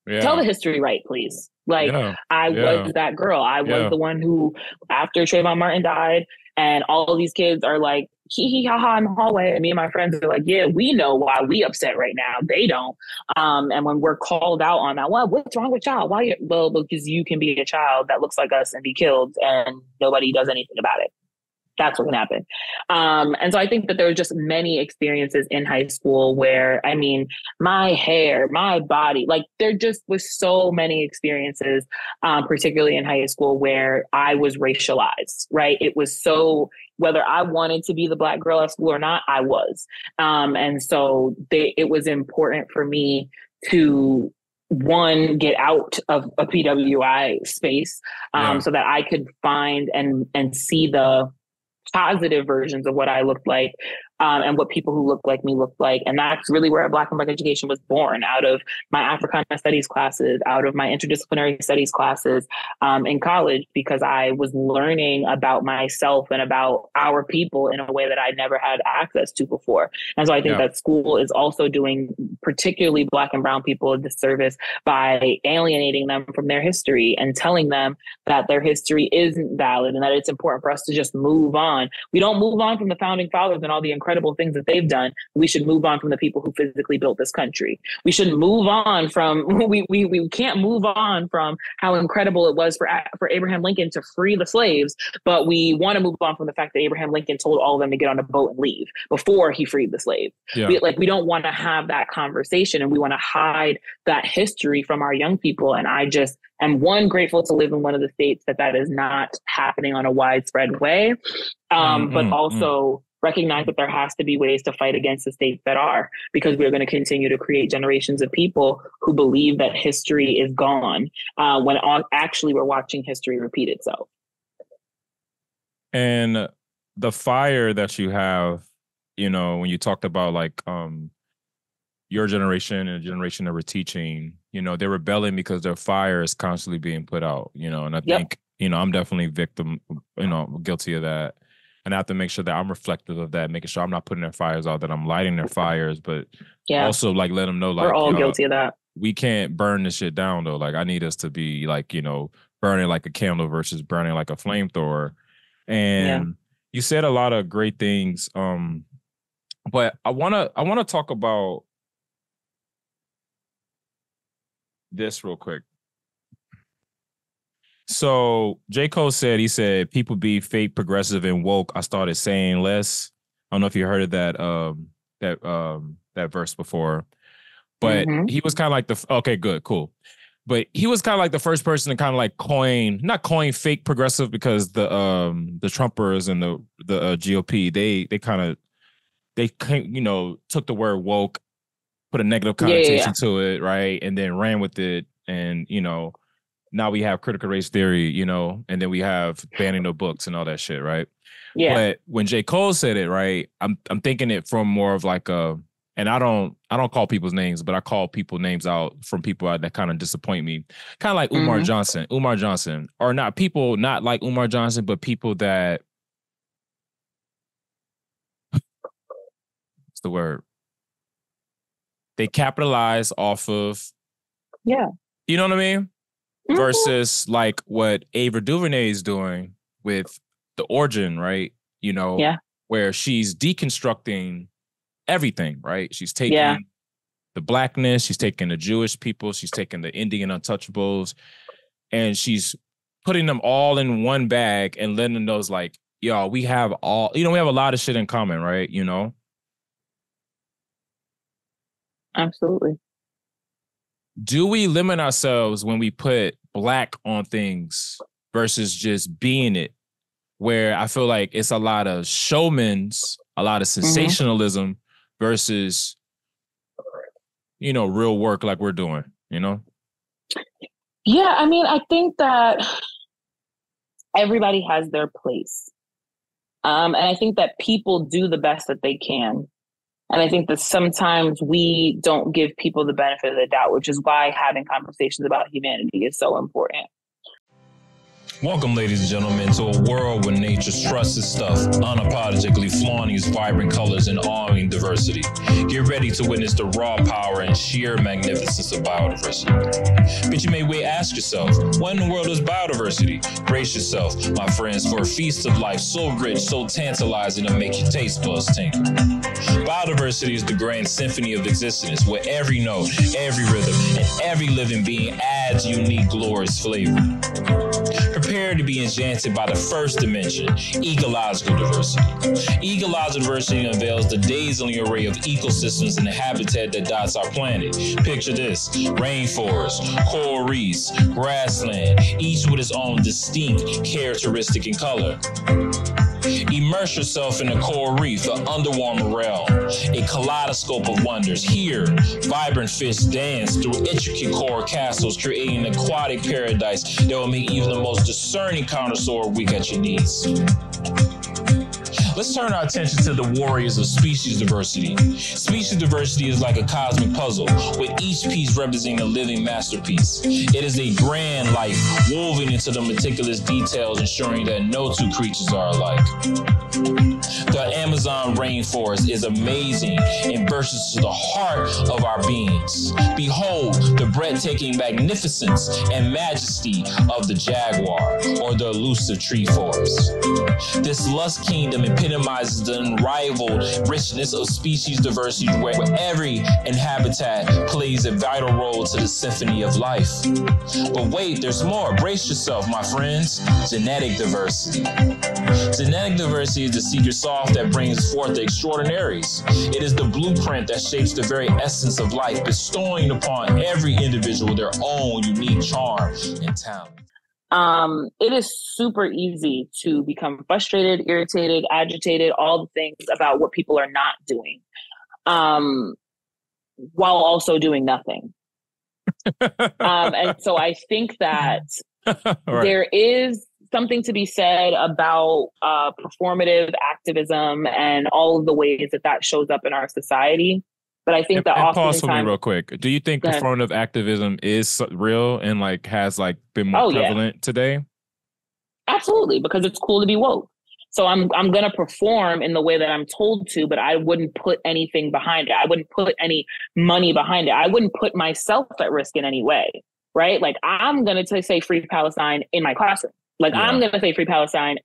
tell the history right, please. Like I was that girl. I was the one who, after Trayvon Martin died, and all of these kids are like, hee hee ha ha in the hallway. And me and my friends are like, yeah, we know why we upset right now. They don't. And when we're called out on that, what's wrong with y'all? Well, because you can be a child that looks like us and be killed and nobody does anything about it. That's what can happen. And so I think that there were just many experiences in high school where, I mean, my hair, my body, like there just was so many experiences, particularly in high school, where I was racialized, right? It was so, whether I wanted to be the Black girl at school or not, I was. And so it was important for me to, one, get out of a PWI space so that I could find and see the positive versions of what I looked like and what people who looked like me looked like. And that's really where Black and Black education was born, out of my Africana studies classes, out of my interdisciplinary studies classes in college, because I was learning about myself and about our people in a way that I never had access to before. And so I think that school is also doing particularly Black and brown people a disservice by alienating them from their history and telling them that their history isn't valid and that it's important for us to just move on. We don't move on from the founding fathers and all the incredible things that they've done. We should move on from the people who physically built this country. We should move on from, we can't move on from how incredible it was for Abraham Lincoln to free the slaves, but we want to move on from the fact that Abraham Lincoln told all of them to get on a boat and leave before he freed the slaves. We don't want to have that conversation, and we want to hide that history from our young people. And I just am, one, grateful to live in one of the states that is not happening on a widespread way, but also recognize that there has to be ways to fight against the states that are, because we're going to continue to create generations of people who believe that history is gone when actually we're watching history repeat itself. And the fire that you have, you know, when you talked about like your generation and the generation that we're teaching, you know, they're rebelling because their fire is constantly being put out, you know, and I think, you know, I'm definitely victim, you know, guilty of that. And I have to make sure that I'm reflective of that, making sure I'm not putting their fires out, that I'm lighting their fires, but also like let them know, like, we're all guilty of that. We can't burn this shit down though. Like I need us to be like, you know, burning like a candle versus burning like a flamethrower. And you said a lot of great things. But I wanna talk about this real quick. So J. Cole said, he said, people be fake progressive and woke. I started saying less. I don't know if you heard of that verse before, but he was kind of like okay, good, cool. But he was kind of like the first person to kind of like not coin fake progressive, because the Trumpers and the GOP, they you know, took the word woke, put a negative connotation to it, right? And then ran with it. And, you know, now we have critical race theory, you know, and then we have banning the books and all that shit, right? Yeah. But when J. Cole said it, right, I'm thinking it from more of like and I don't call people's names, but I call people names out from people that kind of disappoint me. Kind of like Umar Johnson, or not people not like Umar Johnson, but people that, what's the word? They capitalize off of, you know what I mean? Versus like what Ava DuVernay is doing with The Origin, right? You know, where she's deconstructing everything, right? She's taking the Blackness, she's taking the Jewish people, she's taking the Indian untouchables, and she's putting them all in one bag and letting them know, like, yo, we have a lot of shit in common, right? You know? Absolutely. Do we limit ourselves when we put Black on things versus just being it? Where I feel like it's a lot of showmans, a lot of sensationalism versus, you know, real work like we're doing, you know? Yeah, I mean, I think that everybody has their place. And I think that people do the best that they can. And I think that sometimes we don't give people the benefit of the doubt, which is why having conversations about humanity is so important. Welcome, ladies and gentlemen, to a world where nature's trusted stuff, unapologetically flaunting its vibrant colors and awing diversity. Get ready to witness the raw power and sheer magnificence of biodiversity. But you may ask yourself, what in the world is biodiversity? Brace yourself, my friends, for a feast of life so rich, so tantalizing, to make your taste buds tingle. Biodiversity is the grand symphony of existence, where every note, every rhythm, and every living being adds unique, glorious flavor. Prepare to be enchanted by the first dimension, ecological diversity. Ecological diversity unveils the dazzling array of ecosystems and the habitat that dots our planet. Picture this: rainforest, coral reefs, grassland, each with its own distinct characteristic and color. Immerse yourself in the coral reef, the underwater realm, a kaleidoscope of wonders. Here, vibrant fish dance through intricate coral castles, creating an aquatic paradise that will make even the most discerning connoisseur weak at your knees. Let's turn our attention to the warriors of species diversity. Species diversity is like a cosmic puzzle, with each piece representing a living masterpiece. It is a grand life woven into the meticulous details, ensuring that no two creatures are alike. The Amazon rainforest is amazing and bursts to the heart of our beings. Behold the breathtaking magnificence and majesty of the jaguar, or the elusive tree forest. This lush kingdom epitomizes the unrivaled richness of species diversity, where every habitat plays a vital role to the symphony of life. But wait, there's more. Brace yourself, my friends. Genetic diversity. Genetic diversity is the secret sauce that brings forth the extraordinaries. It is the blueprint that shapes the very essence of life, bestowing upon every individual their own unique charm and talent. It is super easy to become frustrated, irritated, agitated, all the things about what people are not doing, while also doing nothing. And so I think that there is something to be said about performative activism and all of the ways that that shows up in our society. But I think that pause for me real quick. Do you think performative activism is real and like has like been more prevalent today? Absolutely, because it's cool to be woke. So I'm gonna perform in the way that I'm told to, but I wouldn't put anything behind it. I wouldn't put any money behind it. I wouldn't put myself at risk in any way, right? Like I'm gonna say Free Palestine in my classroom. Like I'm gonna say Free Palestine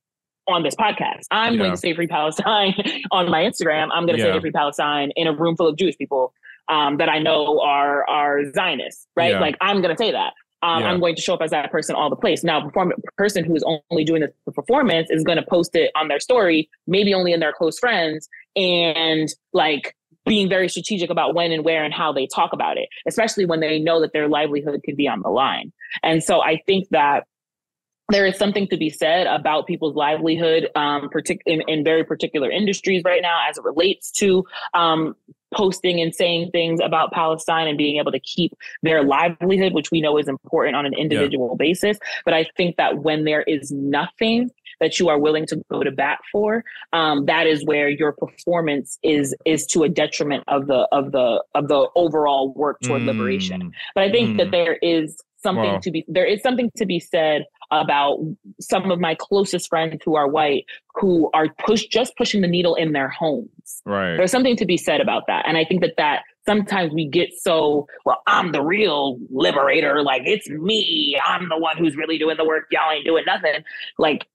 on this podcast. I'm going to say Free Palestine on my Instagram. I'm going to say Free Palestine in a room full of Jewish people that I know are Zionists, right? Like I'm going to say that. I'm going to show up as that person all the place. Now, a person who is only doing this for performance is going to post it on their story, maybe only in their close friends, and like being very strategic about when and where and how they talk about it, especially when they know that their livelihood could be on the line. And so I think that there is something to be said about people's livelihood in very particular industries right now as it relates to posting and saying things about Palestine and being able to keep their livelihood, which we know is important on an individual basis. But I think that when there is nothing that you are willing to go to bat for, that is where your performance is to a detriment of the overall work toward liberation. But I think that there is something to be said about some of my closest friends who are white, who are just pushing the needle in their homes. Right. There's something to be said about that. And I think that sometimes we get so, well, I'm the real liberator. Like it's me. I'm the one who's really doing the work. Y'all ain't doing nothing. Like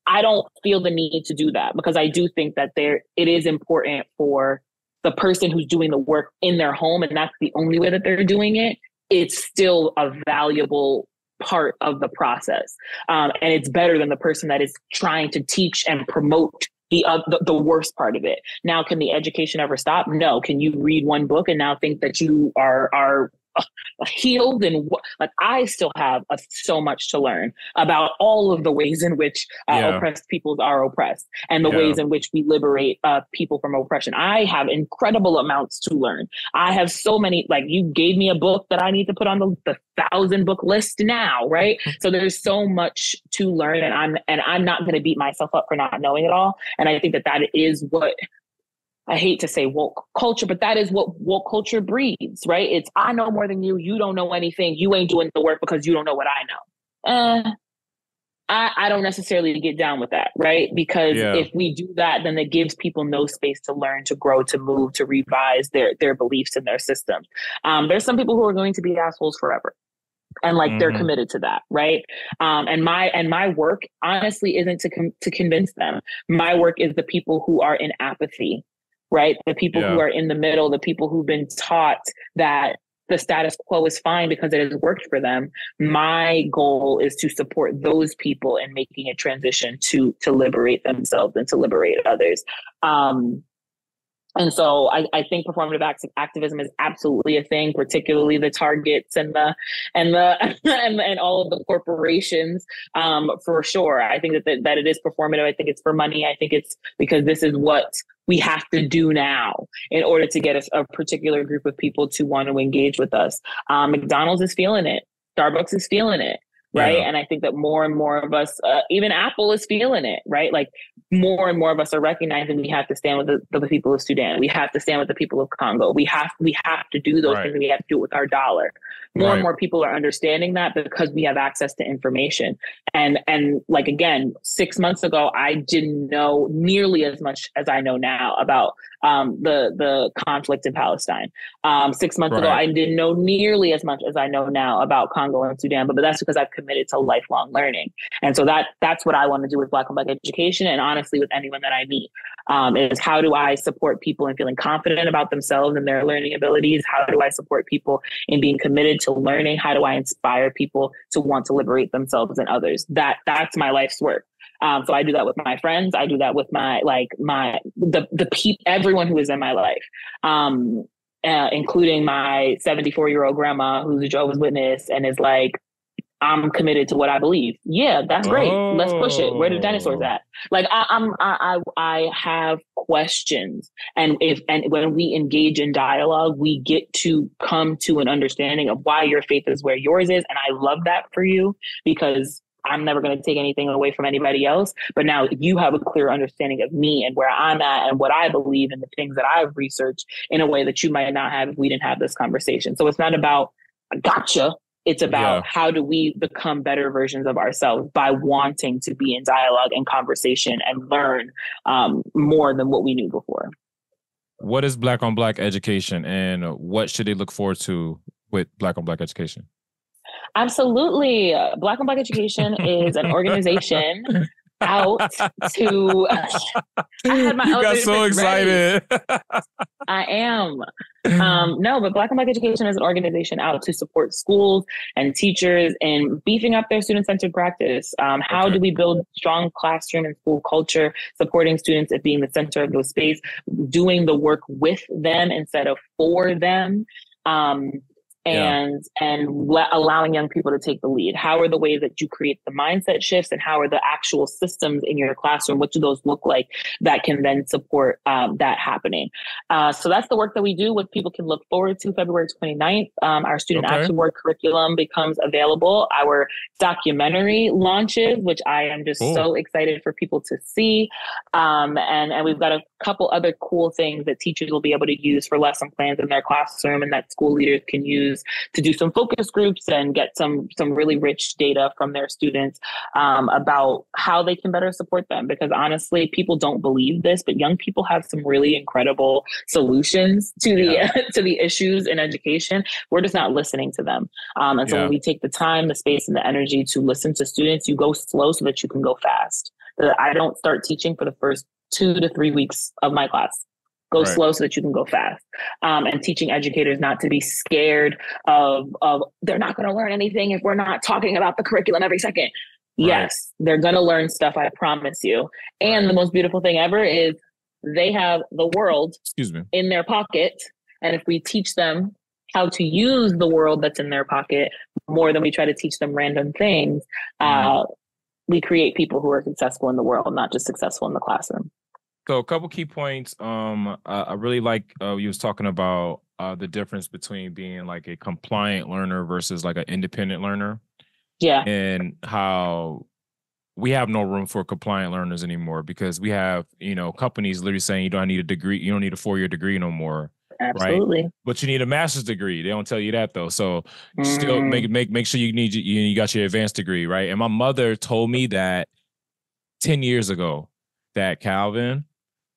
I don't feel the need to do that, because I do think that it is important for the person who's doing the work in their home, and that's the only way that they're doing it. It's still a valuable part of the process. And it's better than the person that is trying to teach and promote the worst part of it. Now, can the education ever stop? No. Can you read one book and now think that you are healed? And like, I still have so much to learn about all of the ways in which oppressed peoples are oppressed, and the ways in which we liberate people from oppression. I have incredible amounts to learn. I have so many, like, you gave me a book that I need to put on the 1,000 book list now, right? So there's so much to learn, and I'm not going to beat myself up for not knowing it all. And I think that is what, I hate to say woke culture, but that is what woke culture breeds, right? It's, I know more than you. You don't know anything. You ain't doing the work because you don't know what I know. I don't necessarily get down with that, right? Because if we do that, then it gives people no space to learn, to grow, to move, to revise their beliefs and their systems. There's some people who are going to be assholes forever. And like, they're committed to that, right? And my work, honestly, isn't to convince them. My work is the people who are in apathy, right? The people who are in the middle, the people who've been taught that the status quo is fine because it has worked for them. My goal is to support those people in making a transition to liberate themselves and to liberate others. And so I think performative activism is absolutely a thing, particularly the targets and all of the corporations, for sure. I think that it is performative. I think it's for money. I think it's because this is what we have to do now in order to get a particular group of people to want to engage with us. McDonald's is feeling it. Starbucks is feeling it. Right. Yeah. And I think that more and more of us, even Apple is feeling it, right? Like, more and more of us are recognizing we have to stand with the people of Sudan. We have to stand with the people of Congo. We have to do those things. We have to do it with our dollar. More and more people are understanding that because we have access to information. And like, again, 6 months ago, I didn't know nearly as much as I know now about the conflict in Palestine. 6 months ago, I didn't know nearly as much as I know now about Congo and Sudan, but that's because I've committed to lifelong learning. And so that's what I want to do with Black on Black education, and honestly with anyone that I meet, is how do I support people in feeling confident about themselves and their learning abilities? How do I support people in being committed to learning? How do I inspire people to want to liberate themselves and others? That's my life's work. So I do that with my friends. I do that with everyone who is in my life, including my 74-year-old grandma who's a Jehovah's Witness and is like, I'm committed to what I believe. Yeah, that's great. Let's push it. Where the dinosaurs at? Like, I have questions, and when we engage in dialogue, we get to come to an understanding of why your faith is where yours is, and I love that for you, because I'm never going to take anything away from anybody else. But now you have a clear understanding of me and where I'm at and what I believe and the things that I've researched in a way that you might not have if we didn't have this conversation. So it's not about gotcha. It's about how do we become better versions of ourselves by wanting to be in dialogue and conversation and learn more than what we knew before. What is Black on Black education, and what should they look forward to with Black on Black education? Absolutely. Black on Black education is an organization out to... You got so excited. I am. No, but Black on Black education is an organization out to support schools and teachers in beefing up their student-centered practice. How do we build strong classroom and school culture, supporting students at being the center of the space, doing the work with them instead of for them. And allowing young people to take the lead. How are the ways that you create the mindset shifts, and how are the actual systems in your classroom? What do those look like that can then support that happening? So that's the work that we do. What people can look forward to February 29th. Our student action work curriculum becomes available. Our documentary launches, which I am just so excited for people to see. And we've got a couple other cool things that teachers will be able to use for lesson plans in their classroom, and that school leaders can use to do some focus groups and get some really rich data from their students about how they can better support them. Because honestly, people don't believe this, but young people have some really incredible solutions to the issues in education. We're just not listening to them. And so when we take the time, the space, and the energy to listen to students, you go slow so that you can go fast. I don't start teaching for the first 2 to 3 weeks of my class. Go Right. slow so that you can go fast. And teaching educators not to be scared of they're not going to learn anything if we're not talking about the curriculum every second. Right. Yes, they're going to learn stuff, I promise you. And the most beautiful thing ever is they have the world in their pocket. And if we teach them how to use the world that's in their pocket more than we try to teach them random things, we create people who are successful in the world, not just successful in the classroom. So a couple key points. I really like you was talking about the difference between being like a compliant learner versus like an independent learner. Yeah. And how we have no room for compliant learners anymore because we have, companies literally saying you don't need a degree, you don't need a 4-year degree no more. Absolutely. Right? But you need a master's degree. They don't tell you that though. So still make sure you got your advanced degree, right? And my mother told me that 10 years ago that Calvin,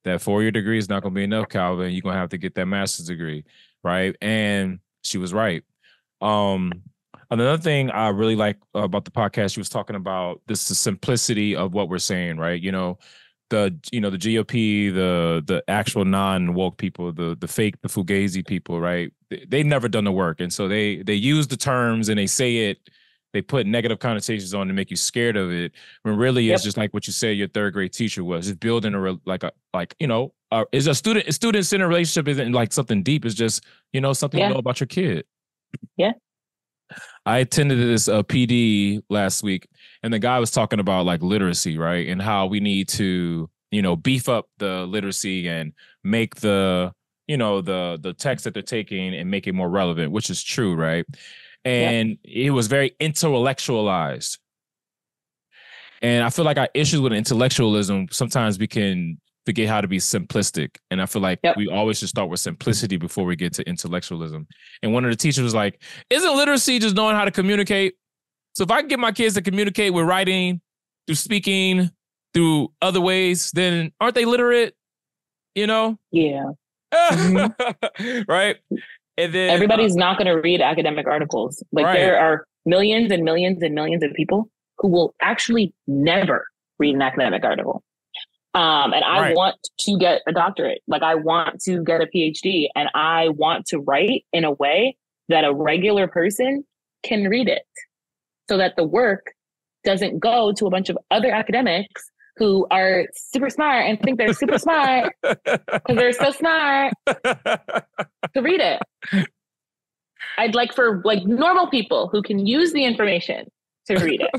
that 4-year degree is not going to be enough, Calvin. You're going to have to get that master's degree, right? And she was right. Another thing I really like about the podcast, she was talking about the simplicity of what we're saying, right? The GOP, the actual non-woke people, the fake, the fugazi people, right? They've never done the work. And so they use the terms and they say it, they put negative connotations on to make you scared of it. When really it's just like what you said your third grade teacher was. It's building is a student-centered relationship isn't like something deep. It's just, something you know about your kid. Yeah. I attended this PD last week, and the guy was talking about like literacy, right? And how we need to, beef up the literacy and make the text that they're taking and make it more relevant, which is true, right? And it was very intellectualized. And I feel like our issues with intellectualism, sometimes we can forget how to be simplistic. And I feel like we always should start with simplicity before we get to intellectualism. And one of the teachers was like, isn't literacy just knowing how to communicate? So if I can get my kids to communicate with writing, through speaking, through other ways, then aren't they literate? Yeah. Right? And then everybody's not going to read academic articles. Like there are millions and millions and millions of people who will actually never read an academic article. And I want to get a doctorate. Like I want to get a PhD, and I want to write in a way that a regular person can read it, so that the work doesn't go to a bunch of other academics who are super smart and think they're super smart because they're so smart to read it. I'd like for normal people who can use the information to read it.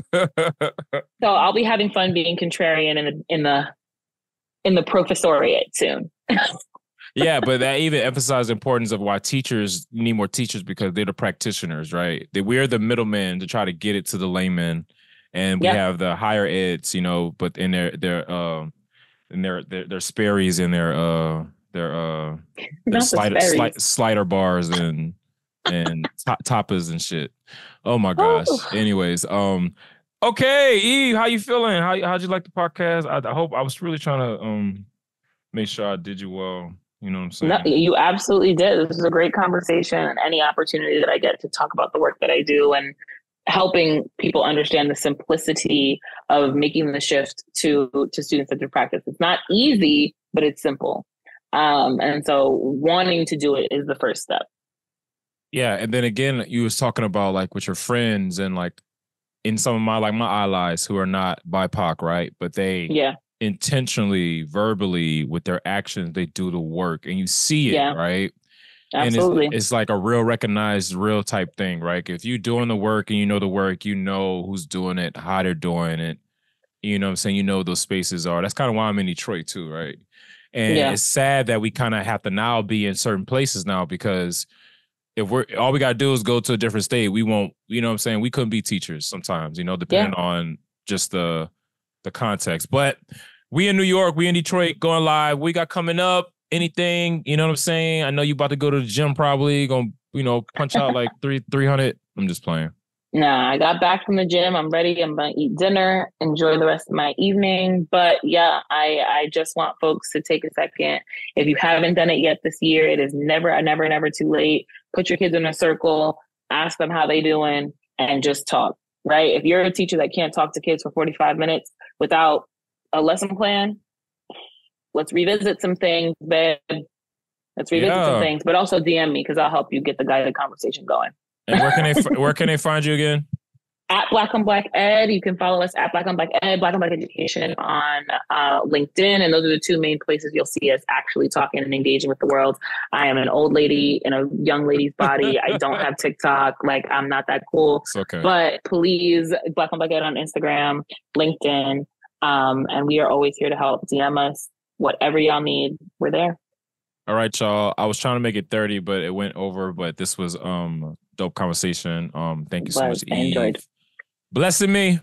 So I'll be having fun being contrarian in the professoriate soon. Yeah, but that even emphasized the importance of why teachers need more teachers, because they're the practitioners, right? We're the middlemen to try to get it to the layman, and we have the higher eds, but in their Sperry's and their slider bars and tapas and shit. Oh my gosh. Anyways, okay, Eve, how you feeling? How'd you like the podcast? I hope I was really trying to make sure I did you well. You know what I'm saying? No, you absolutely did. This is a great conversation, and any opportunity that I get to talk about the work that I do and helping people understand the simplicity of making the shift to student-centered practice. It's not easy, but it's simple. And so wanting to do it is the first step. Yeah. And then again, you was talking about like with your friends and like in some of my allies who are not BIPOC, right? But they intentionally, verbally, with their actions, they do the work, and you see it, right? Absolutely. And it's like a real recognized, real type thing, right? If you're doing the work and you know the work, you know who's doing it, how they're doing it. You know what I'm saying? You know those spaces are. That's kind of why I'm in Detroit too, right? And it's sad that we kind of have to now be in certain places now, because if all we got to do is go to a different state, we won't, you know what I'm saying? We couldn't be teachers sometimes, depending on just the context. But we in New York, we in Detroit, going live. We got coming up anything, you know what I'm saying? I know you about to go to the gym, probably gonna, punch out like 300. I'm just playing. Nah, I got back from the gym. I'm ready. I'm gonna eat dinner, enjoy the rest of my evening. But yeah, I just want folks to take a second. If you haven't done it yet this year, it is never too late. Put your kids in a circle, ask them how they doing, and just talk, right? If you're a teacher that can't talk to kids for 45 minutes without a lesson plan, let's revisit some things, babe. Let's revisit some things, but also DM me because I'll help you get the guided conversation going. And where can they find you again? At Black on Black Ed. You can follow us at Black on Black Ed, Black on Black Education on LinkedIn. And those are the two main places you'll see us actually talking and engaging with the world. I am an old lady in a young lady's body. I don't have TikTok. Like, I'm not that cool. It's okay. But please, Black on Black Ed on Instagram, LinkedIn. And we are always here to help. DM us. Whatever y'all need, we're there. All right, y'all. I was trying to make it 30, but it went over. But this was dope conversation. Thank you so much, Eve. I enjoyed. Blessing me.